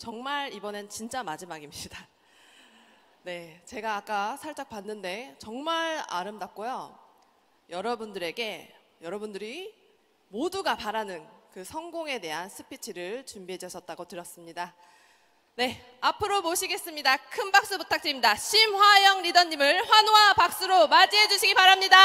정말 이번엔 진짜 마지막입니다. 네, 제가 아까 살짝 봤는데 정말 아름답고요. 여러분들이 모두가 바라는 그 성공에 대한 스피치를 준비해 주셨다고 들었습니다. 네, 앞으로 모시겠습니다. 큰 박수 부탁드립니다. 심화영 리더님을 환호와 박수로 맞이해 주시기 바랍니다.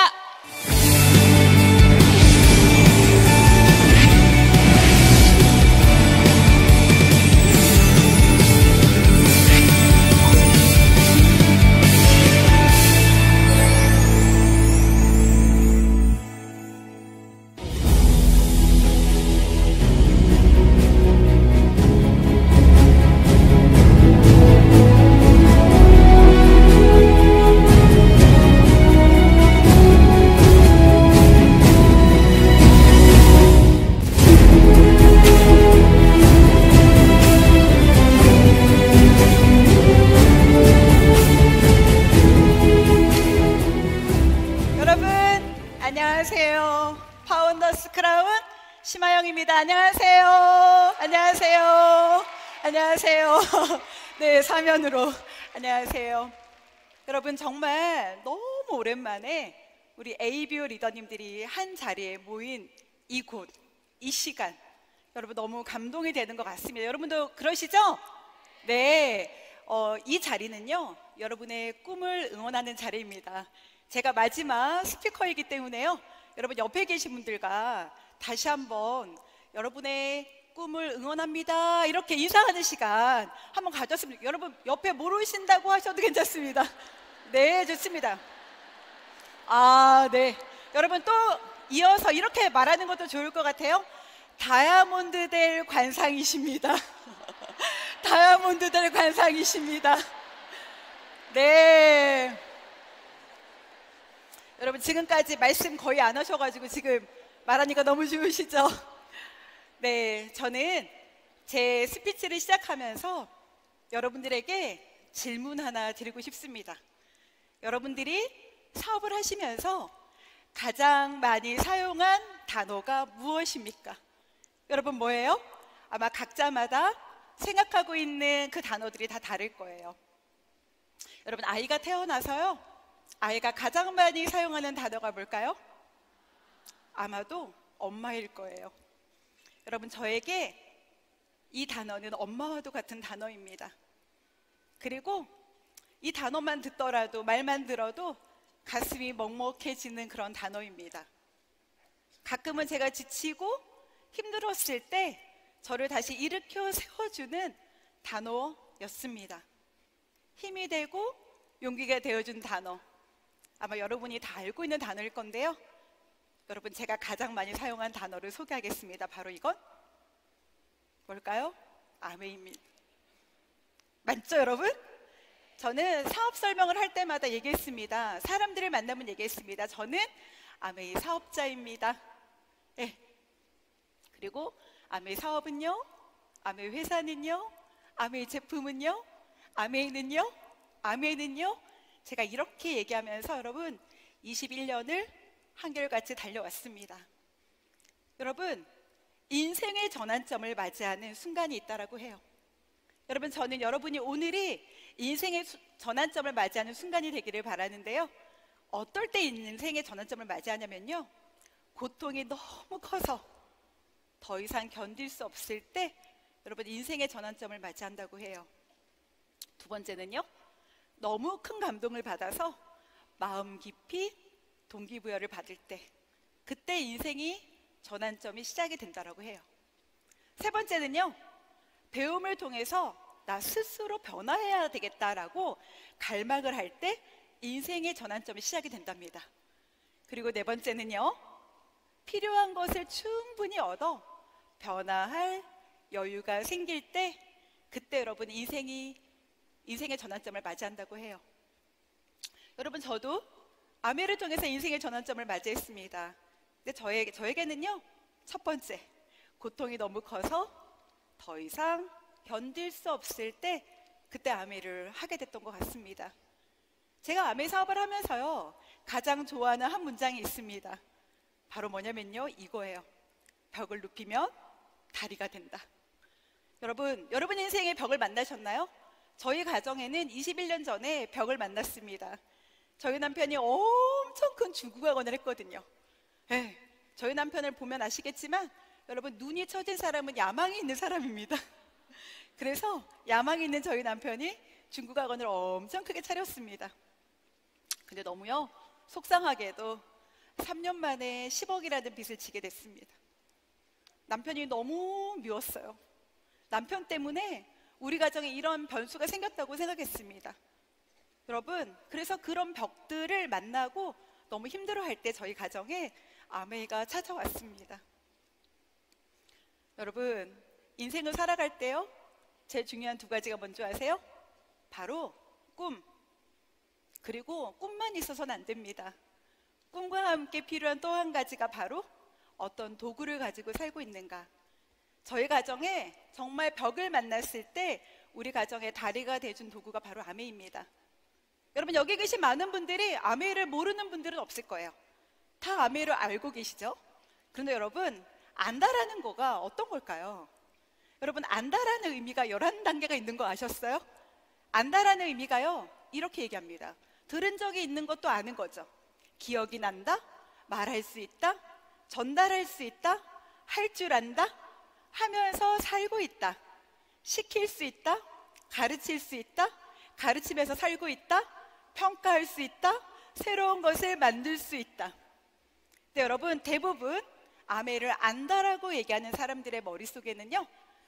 안녕하세요. 파운더스 크라운 심하영입니다. 안녕하세요. 안녕하세요. 안녕하세요. 네, 사면으로 안녕하세요. 여러분, 정말 너무 오랜만에 우리 ABO 리더님들이 한 자리에 모인 이곳, 이 시간, 여러분 너무 감동이 되는 것 같습니다. 여러분도 그러시죠? 네, 이 자리는요, 여러분의 꿈을 응원하는 자리입니다. 제가 마지막 스피커이기 때문에요, 여러분 옆에 계신 분들과 다시 한번 여러분의 꿈을 응원합니다 이렇게 인사하는 시간 한번 가졌습니다. 여러분 옆에 모르신다고 하셔도 괜찮습니다. 네, 좋습니다. 네, 여러분 또 이어서 이렇게 말하는 것도 좋을 것 같아요. 다이아몬드 될 관상이십니다. 다이아몬드 될 관상이십니다. 네, 여러분 지금까지 말씀 거의 안 하셔가지고 지금 말하니까 너무 좋으시죠? 네, 저는 제 스피치를 시작하면서 여러분들에게 질문 하나 드리고 싶습니다. 여러분들이 사업을 하시면서 가장 많이 사용한 단어가 무엇입니까? 여러분 뭐예요? 아마 각자마다 생각하고 있는 그 단어들이 다 다를 거예요. 여러분, 아이가 태어나서요, 아이가 가장 많이 사용하는 단어가 뭘까요? 아마도 엄마일 거예요. 여러분, 저에게 이 단어는 엄마와도 같은 단어입니다. 그리고 이 단어만 듣더라도, 말만 들어도 가슴이 먹먹해지는 그런 단어입니다. 가끔은 제가 지치고 힘들었을 때 저를 다시 일으켜 세워주는 단어였습니다. 힘이 되고 용기가 되어준 단어, 아마 여러분이 다 알고 있는 단어일 건데요, 여러분 제가 가장 많이 사용한 단어를 소개하겠습니다. 바로 이건 뭘까요? 아메입니다. 맞죠, 여러분? 저는 사업 설명을 할 때마다 얘기했습니다. 사람들을 만나면 얘기했습니다. 저는 아메이 사업자입니다. 네. 그리고 아메이 사업은요, 아메이 회사는요, 아메이 제품은요, 아메이는요, 제가 이렇게 얘기하면서 여러분 21년을 한결같이 달려왔습니다. 여러분, 인생의 전환점을 맞이하는 순간이 있다라고 해요. 여러분, 저는 여러분이 오늘이 인생의 전환점을 맞이하는 순간이 되기를 바라는데요, 어떨 때 인생의 전환점을 맞이하냐면요, 고통이 너무 커서 더 이상 견딜 수 없을 때 여러분 인생의 전환점을 맞이한다고 해요. 두 번째는요, 너무 큰 감동을 받아서 마음 깊이 동기부여를 받을 때, 그때 인생이 전환점이 시작이 된다라고 해요. 세 번째는요, 배움을 통해서 나 스스로 변화해야 되겠다라고 갈망을 할 때 인생의 전환점이 시작이 된답니다. 그리고 네 번째는요, 필요한 것을 충분히 얻어 변화할 여유가 생길 때, 그때 여러분 인생의 전환점을 맞이한다고 해요. 여러분, 저도 아메를 통해서 인생의 전환점을 맞이했습니다. 근데 저에게는요, 첫 번째, 고통이 너무 커서 더 이상 견딜 수 없을 때 그때 아메를 하게 됐던 것 같습니다. 제가 아메 사업을 하면서요, 가장 좋아하는 한 문장이 있습니다. 바로 뭐냐면요, 이거예요. 벽을 눕히면 다리가 된다. 여러분 인생의 벽을 만나셨나요? 저희 가정에는 21년 전에 벽을 만났습니다. 저희 남편이 엄청 큰 중국어학원을 했거든요. 네, 저희 남편을 보면 아시겠지만 여러분, 눈이 처진 사람은 야망이 있는 사람입니다. 그래서 야망이 있는 저희 남편이 중국학원을 엄청 크게 차렸습니다. 근데 너무요, 속상하게도 3년 만에 10억이라는 빚을 지게 됐습니다. 남편이 너무 미웠어요. 남편 때문에 우리 가정에 이런 변수가 생겼다고 생각했습니다. 여러분, 그래서 그런 벽들을 만나고 너무 힘들어할 때 저희 가정에 아메이가 찾아왔습니다. 여러분, 인생을 살아갈 때요, 제일 중요한 두 가지가 뭔지 아세요? 바로 꿈, 그리고 꿈만 있어서는 안 됩니다. 꿈과 함께 필요한 또 한 가지가 바로 어떤 도구를 가지고 살고 있는가. 저희 가정에 정말 벽을 만났을 때 우리 가정의 다리가 돼준 도구가 바로 아메입니다. 여러분, 여기 계신 많은 분들이 아메를 모르는 분들은 없을 거예요. 다 아메를 알고 계시죠? 그런데 여러분, 안다라는 거가 어떤 걸까요? 여러분, 안다라는 의미가 11단계가 있는 거 아셨어요? 안다라는 의미가요, 이렇게 얘기합니다. 들은 적이 있는 것도 아는 거죠. 기억이 난다, 말할 수 있다, 전달할 수 있다, 할 줄 안다, 하면서 살고 있다, 시킬 수 있다, 가르칠 수 있다, 가르치면서 살고 있다, 평가할 수 있다, 새로운 것을 만들 수 있다. 근데 여러분, 대부분 아메를 안다라고 얘기하는 사람들의 머릿속에는요,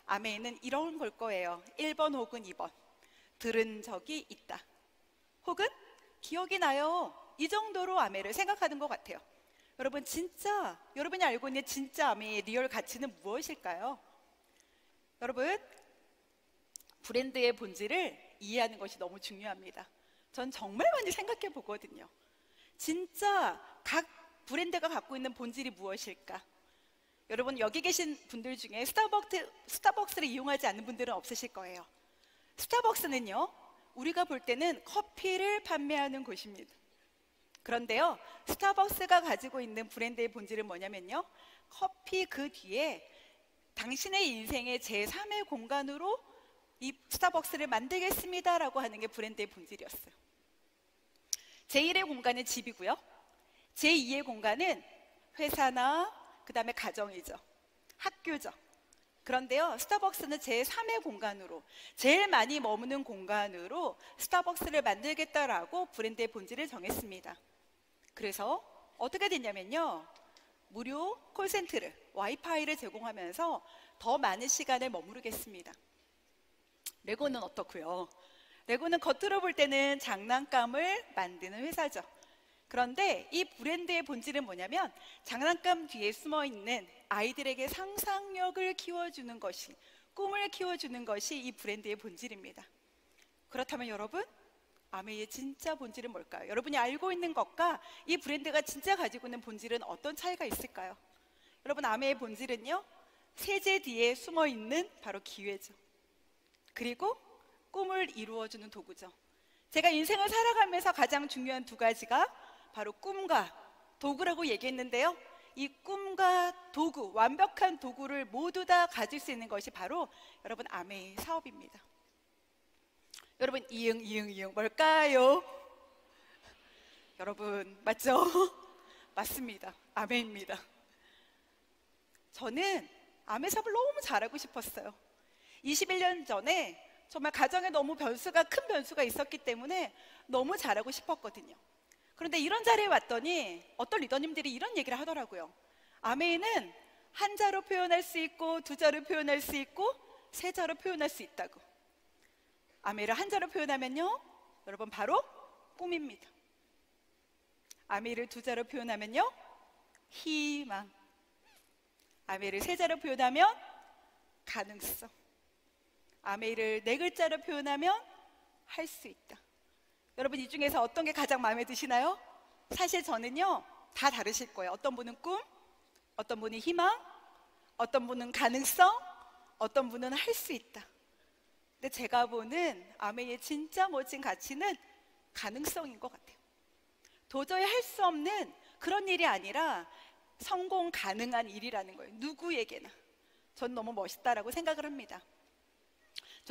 아메는 이런 걸 거예요. 1번 혹은 2번. 들은 적이 있다, 혹은 기억이 나요. 이 정도로 아메를 생각하는 것 같아요. 여러분, 진짜 여러분이 알고 있는 진짜 아메의 리얼 가치는 무엇일까요? 여러분, 브랜드의 본질을 이해하는 것이 너무 중요합니다. 전 정말 많이 생각해 보거든요. 진짜 각 브랜드가 갖고 있는 본질이 무엇일까? 여러분, 여기 계신 분들 중에 스타벅스를 이용하지 않는 분들은 없으실 거예요. 스타벅스는요, 우리가 볼 때는 커피를 판매하는 곳입니다. 그런데요, 스타벅스가 가지고 있는 브랜드의 본질은 뭐냐면요, 커피 그 뒤에 당신의 인생의 제3의 공간으로 이 스타벅스를 만들겠습니다라고 하는 게 브랜드의 본질이었어요. 제1의 공간은 집이고요, 제2의 공간은 회사나 그 다음에 가정이죠, 학교죠. 그런데요, 스타벅스는 제3의 공간으로, 제일 많이 머무는 공간으로 스타벅스를 만들겠다라고 브랜드의 본질을 정했습니다. 그래서 어떻게 됐냐면요, 무료 콜센터를, 와이파이를 제공하면서 더 많은 시간을 머무르겠습니다. 레고는 어떻고요? 레고는 겉으로 볼 때는 장난감을 만드는 회사죠. 그런데 이 브랜드의 본질은 뭐냐면, 장난감 뒤에 숨어있는 아이들에게 상상력을 키워주는 것이, 꿈을 키워주는 것이 이 브랜드의 본질입니다. 그렇다면 여러분, 아메이의 진짜 본질은 뭘까요? 여러분이 알고 있는 것과 이 브랜드가 진짜 가지고 있는 본질은 어떤 차이가 있을까요? 여러분, 아메이의 본질은요, 세제 뒤에 숨어있는 바로 기회죠. 그리고 꿈을 이루어주는 도구죠. 제가 인생을 살아가면서 가장 중요한 두 가지가 바로 꿈과 도구라고 얘기했는데요, 이 꿈과 도구, 완벽한 도구를 모두 다 가질 수 있는 것이 바로 여러분 아메이 사업입니다. 여러분, 이응 뭘까요? 여러분, 맞죠? 맞습니다. 아메입니다. 저는 아메 사업을 너무 잘하고 싶었어요. 21년 전에 정말 가정에 너무 큰 변수가 있었기 때문에 너무 잘하고 싶었거든요. 그런데 이런 자리에 왔더니 어떤 리더님들이 이런 얘기를 하더라고요. 아메이는 한 자로 표현할 수 있고, 두 자로 표현할 수 있고, 세 자로 표현할 수 있다고. 아메이를 한 자로 표현하면요, 여러분, 바로 꿈입니다. 아메이를 두 자로 표현하면요, 희망. 아메이를 세 자로 표현하면 가능성. 아메이를 네 글자로 표현하면 할 수 있다. 여러분, 이 중에서 어떤 게 가장 마음에 드시나요? 사실 저는요, 다 다르실 거예요. 어떤 분은 꿈, 어떤 분은 희망, 어떤 분은 가능성, 어떤 분은 할 수 있다. 근데 제가 보는 아메이의 진짜 멋진 가치는 가능성인 것 같아요. 도저히 할 수 없는 그런 일이 아니라 성공 가능한 일이라는 거예요. 누구에게나. 전 너무 멋있다라고 생각을 합니다.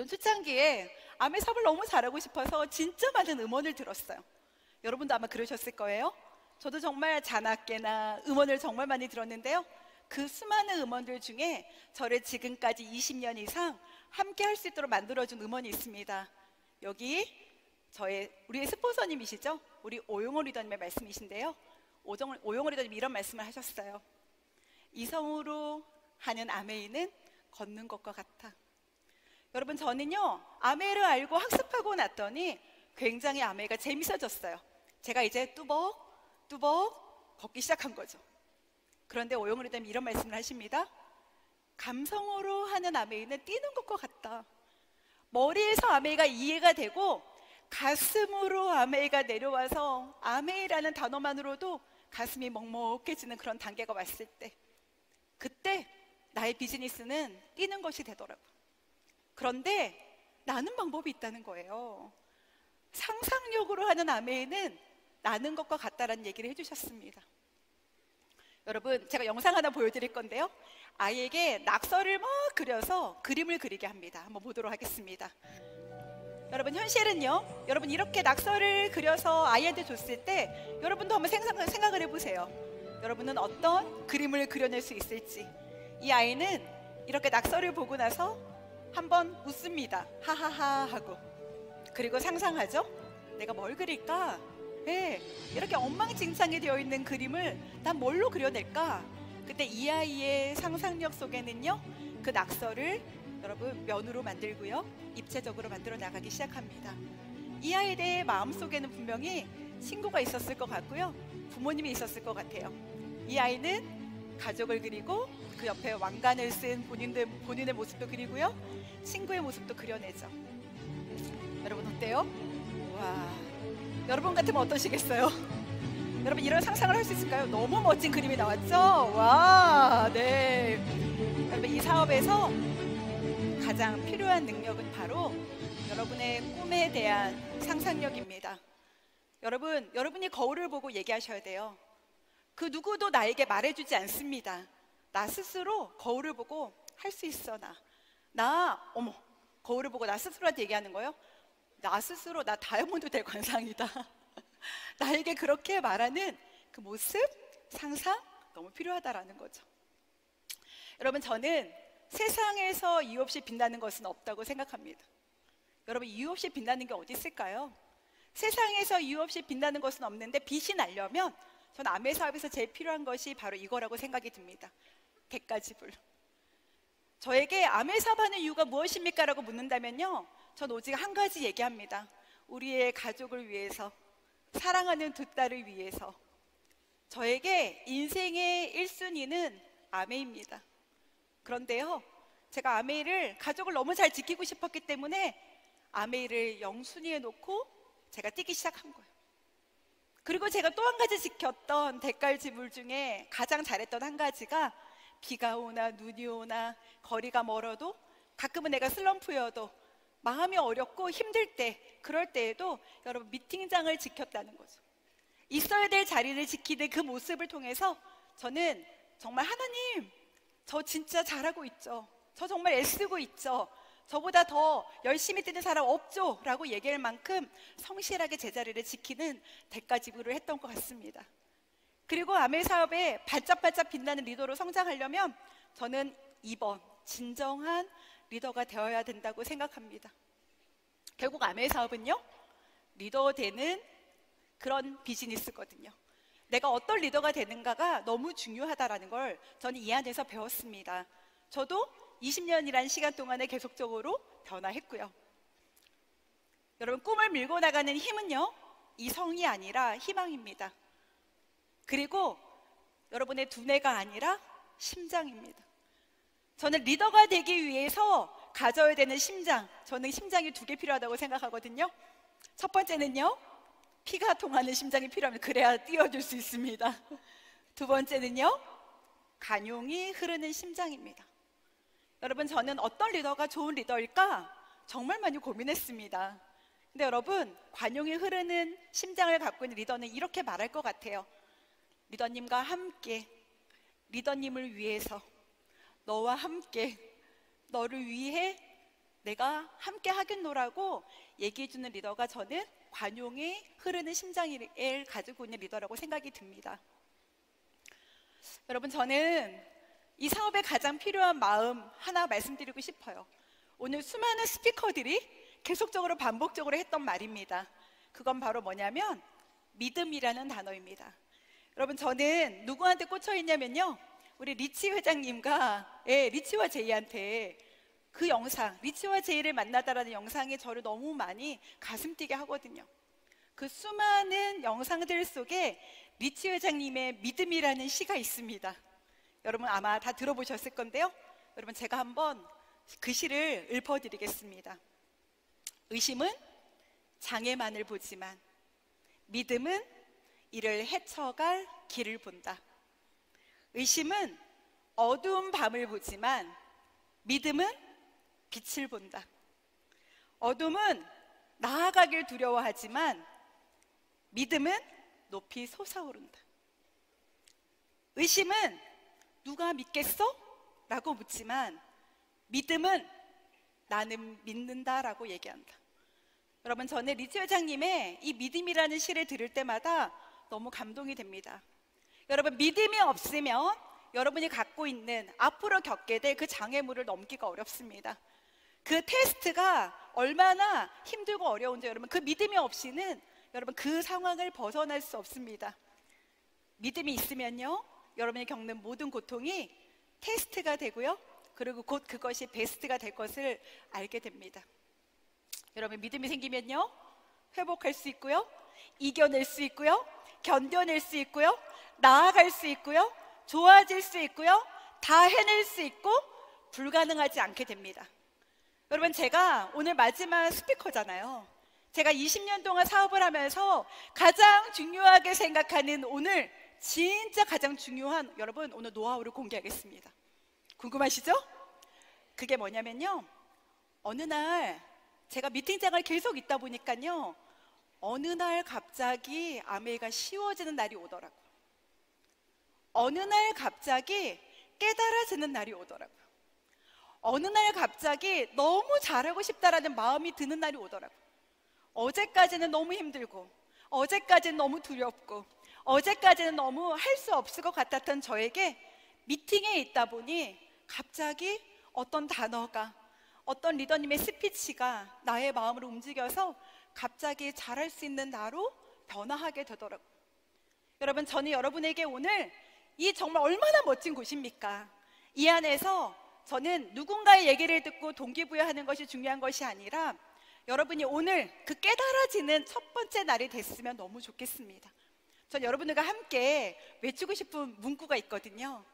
전 초창기에 아메 사업을 너무 잘하고 싶어서 진짜 많은 음원을 들었어요. 여러분도 아마 그러셨을 거예요. 저도 정말 자나깨나 음원을 정말 많이 들었는데요. 그 수많은 음원들 중에 저를 지금까지 20년 이상 함께 할 수 있도록 만들어준 음원이 있습니다. 여기 우리의 스폰서님이시죠? 우리 오용호 리더님의 말씀이신데요. 오용호 리더님이 이런 말씀을 하셨어요. 이성으로 하는 아메이는 걷는 것과 같아. 여러분, 저는요 아메이를 알고 학습하고 났더니 굉장히 아메이가 재밌어졌어요. 제가 이제 뚜벅뚜벅 걷기 시작한 거죠. 그런데 오용호 리더님이 이런 말씀을 하십니다. 감성으로 하는 아메이는 뛰는 것과 같다. 머리에서 아메이가 이해가 되고 가슴으로 아메이가 내려와서 아메이라는 단어만으로도 가슴이 먹먹해지는 그런 단계가 왔을 때, 그때 나의 비즈니스는 뛰는 것이 되더라고요. 그런데 나는 방법이 있다는 거예요. 상상력으로 하는 아메이는 나는 것과 같다라는 얘기를 해주셨습니다. 여러분, 제가 영상 하나 보여드릴 건데요. 아이에게 낙서를 막 그려서 그림을 그리게 합니다. 한번 보도록 하겠습니다. 여러분, 현실은요, 여러분 이렇게 낙서를 그려서 아이한테 줬을 때 여러분도 한번 생각을 해보세요. 여러분은 어떤 그림을 그려낼 수 있을지. 이 아이는 이렇게 낙서를 보고 나서 한번 웃습니다. 하하하 하고. 그리고 상상하죠. 내가 뭘 그릴까? 네, 이렇게 엉망진창이 되어 있는 그림을 난 뭘로 그려낼까? 그때 이 아이의 상상력 속에는요, 그 낙서를 여러분 면으로 만들고요, 입체적으로 만들어 나가기 시작합니다. 이 아이의 마음속에는 분명히 친구가 있었을 것 같고요, 부모님이 있었을 것 같아요. 이 아이는 가족을 그리고 그 옆에 왕관을 쓴 본인의 모습도 그리고요, 친구의 모습도 그려내죠. 여러분 어때요? 와, 여러분 같으면 어떠시겠어요? 여러분 이런 상상을 할 수 있을까요? 너무 멋진 그림이 나왔죠? 와, 네. 여러분 이 사업에서 가장 필요한 능력은 바로 여러분의 꿈에 대한 상상력입니다. 여러분이 거울을 보고 얘기하셔야 돼요. 그 누구도 나에게 말해주지 않습니다. 나 스스로 거울을 보고 할 수 있어. 어머, 거울을 보고 나 스스로한테 얘기하는 거예요? 나 스스로 나 다이아몬드 될 관상이다. 나에게 그렇게 말하는 그 모습, 상상 너무 필요하다라는 거죠. 여러분, 저는 세상에서 이유 없이 빛나는 것은 없다고 생각합니다. 여러분, 이유 없이 빛나는 게 어디 있을까요? 세상에서 이유 없이 빛나는 것은 없는데, 빛이 나려면 저는 아메 사업에서 제일 필요한 것이 바로 이거라고 생각이 듭니다. 객가지불. 저에게 아메 사업하는 이유가 무엇입니까? 라고 묻는다면요, 전 오직 한 가지 얘기합니다. 우리의 가족을 위해서, 사랑하는 두 딸을 위해서. 저에게 인생의 1순위는 아메입니다. 그런데요, 제가 아메이를 가족을 너무 잘 지키고 싶었기 때문에 아메이를 0순위에 놓고 제가 뛰기 시작한 거예요. 그리고 제가 또 한 가지 지켰던 대깔지불 중에 가장 잘했던 한 가지가, 비가 오나 눈이 오나 거리가 멀어도, 가끔은 내가 슬럼프여도, 마음이 어렵고 힘들 때, 그럴 때에도 여러분 미팅장을 지켰다는 거죠. 있어야 될 자리를 지키는 그 모습을 통해서 저는 정말, 하나님, 저 진짜 잘하고 있죠. 저 정말 애쓰고 있죠. 저보다 더 열심히 뛰는 사람 없죠? 라고 얘기할 만큼 성실하게 제자리를 지키는 대가지불을 했던 것 같습니다. 그리고 아메 사업에 반짝반짝 빛나는 리더로 성장하려면 저는 2번, 진정한 리더가 되어야 된다고 생각합니다. 결국 아메 사업은요, 리더 되는 그런 비즈니스거든요. 내가 어떤 리더가 되는가가 너무 중요하다는 걸 저는 이 안에서 배웠습니다. 저도 20년이라는 시간 동안에 계속적으로 변화했고요. 여러분, 꿈을 밀고 나가는 힘은요, 이성이 아니라 희망입니다. 그리고 여러분의 두뇌가 아니라 심장입니다. 저는 리더가 되기 위해서 가져야 되는 심장, 저는 심장이 2개 필요하다고 생각하거든요. 첫 번째는요, 피가 통하는 심장이 필요합니다. 그래야 뛰어줄 수 있습니다. 두 번째는요, 간용이 흐르는 심장입니다. 여러분, 저는 어떤 리더가 좋은 리더일까 정말 많이 고민했습니다. 근데 여러분, 관용이 흐르는 심장을 갖고 있는 리더는 이렇게 말할 것 같아요. 리더님과 함께, 리더님을 위해서, 너와 함께, 너를 위해 내가 함께 하겠노라고 얘기해주는 리더가 저는 관용이 흐르는 심장을 가지고 있는 리더라고 생각이 듭니다. 여러분, 저는 이 사업에 가장 필요한 마음 하나 말씀드리고 싶어요. 오늘 수많은 스피커들이 계속적으로 반복적으로 했던 말입니다. 그건 바로 뭐냐면 믿음이라는 단어입니다. 여러분, 저는 누구한테 꽂혀 있냐면요, 우리 리치 회장님과 리치와 제이한테 그 영상, 리치와 제이를 만나다라는 영상이 저를 너무 많이 가슴 뛰게 하거든요. 그 수많은 영상들 속에 리치 회장님의 믿음이라는 시가 있습니다. 여러분 아마 다 들어보셨을 건데요, 여러분 제가 한번 그 시를 읊어드리겠습니다. 의심은 장애만을 보지만 믿음은 이를 헤쳐갈 길을 본다. 의심은 어두운 밤을 보지만 믿음은 빛을 본다. 어둠은 나아가길 두려워하지만 믿음은 높이 솟아오른다. 의심은 누가 믿겠어? 라고 묻지만 믿음은 나는 믿는다 라고 얘기한다. 여러분, 저는 리치 회장님의 이 믿음이라는 시를 들을 때마다 너무 감동이 됩니다. 여러분, 믿음이 없으면 여러분이 갖고 있는 앞으로 겪게 될 그 장애물을 넘기가 어렵습니다. 그 테스트가 얼마나 힘들고 어려운지 여러분, 그 믿음이 없이는 여러분 그 상황을 벗어날 수 없습니다. 믿음이 있으면요, 여러분이 겪는 모든 고통이 테스트가 되고요, 그리고 곧 그것이 베스트가 될 것을 알게 됩니다. 여러분, 믿음이 생기면요, 회복할 수 있고요, 이겨낼 수 있고요, 견뎌낼 수 있고요, 나아갈 수 있고요, 좋아질 수 있고요, 다 해낼 수 있고 불가능하지 않게 됩니다. 여러분, 제가 오늘 마지막 스피커잖아요. 제가 20년 동안 사업을 하면서 가장 중요하게 생각하는 오늘 진짜 가장 중요한 여러분 오늘 노하우를 공개하겠습니다. 궁금하시죠? 그게 뭐냐면요, 어느 날 제가 미팅장을 계속 있다 보니까요, 어느 날 갑자기 아메이가 쉬워지는 날이 오더라고요. 어느 날 갑자기 깨달아지는 날이 오더라고요. 어느 날 갑자기 너무 잘하고 싶다라는 마음이 드는 날이 오더라고요. 어제까지는 너무 힘들고, 어제까지는 너무 두렵고, 어제까지는 너무 할 수 없을 것 같았던 저에게 미팅에 있다 보니 갑자기 어떤 단어가, 어떤 리더님의 스피치가 나의 마음을 움직여서 갑자기 잘할 수 있는 나로 변화하게 되더라고요. 여러분, 저는 여러분에게 오늘 이 정말 얼마나 멋진 곳입니까? 이 안에서 저는 누군가의 얘기를 듣고 동기부여하는 것이 중요한 것이 아니라 여러분이 오늘 그 깨달아지는 첫 번째 날이 됐으면 너무 좋겠습니다. 전 여러분들과 함께 외치고 싶은 문구가 있거든요.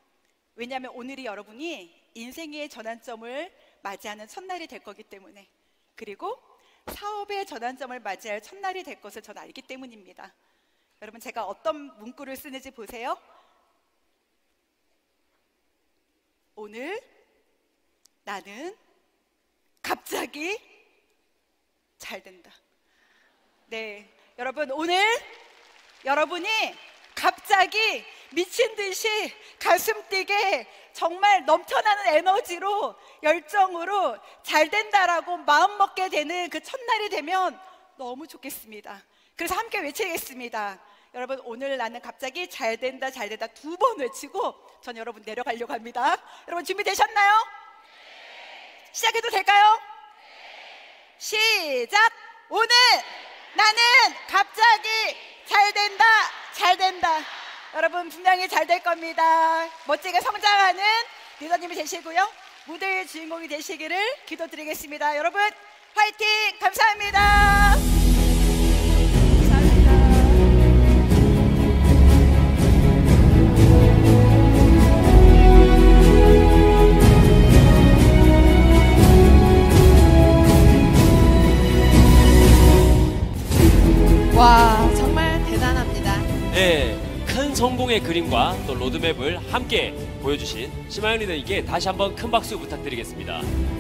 왜냐하면 오늘이 여러분이 인생의 전환점을 맞이하는 첫날이 될 거기 때문에, 그리고 사업의 전환점을 맞이할 첫날이 될 것을 저는 알기 때문입니다. 여러분, 제가 어떤 문구를 쓰는지 보세요. 오늘 나는 갑자기 잘 된다. 네, 여러분, 오늘 여러분이 갑자기 미친 듯이 가슴 뛰게 정말 넘쳐나는 에너지로, 열정으로 잘 된다라고 마음 먹게 되는 그 첫날이 되면 너무 좋겠습니다. 그래서 함께 외치겠습니다. 여러분, 오늘 나는 갑자기 잘 된다, 잘 된다 2번 외치고 전 여러분 내려가려고 합니다. 여러분 준비되셨나요? 네. 시작해도 될까요? 네. 시작! 오늘 나는 갑자기 잘 된다, 잘 된다. 여러분 분명히 잘 될 겁니다. 멋지게 성장하는 리더님이 되시고요, 무대의 주인공이 되시기를 기도드리겠습니다. 여러분 화이팅! 감사합니다. 와, 정말 대단합니다. 네, 큰 성공의 그림과 또 로드맵을 함께 보여주신 심하영 리더에게 다시 한번 큰 박수 부탁드리겠습니다.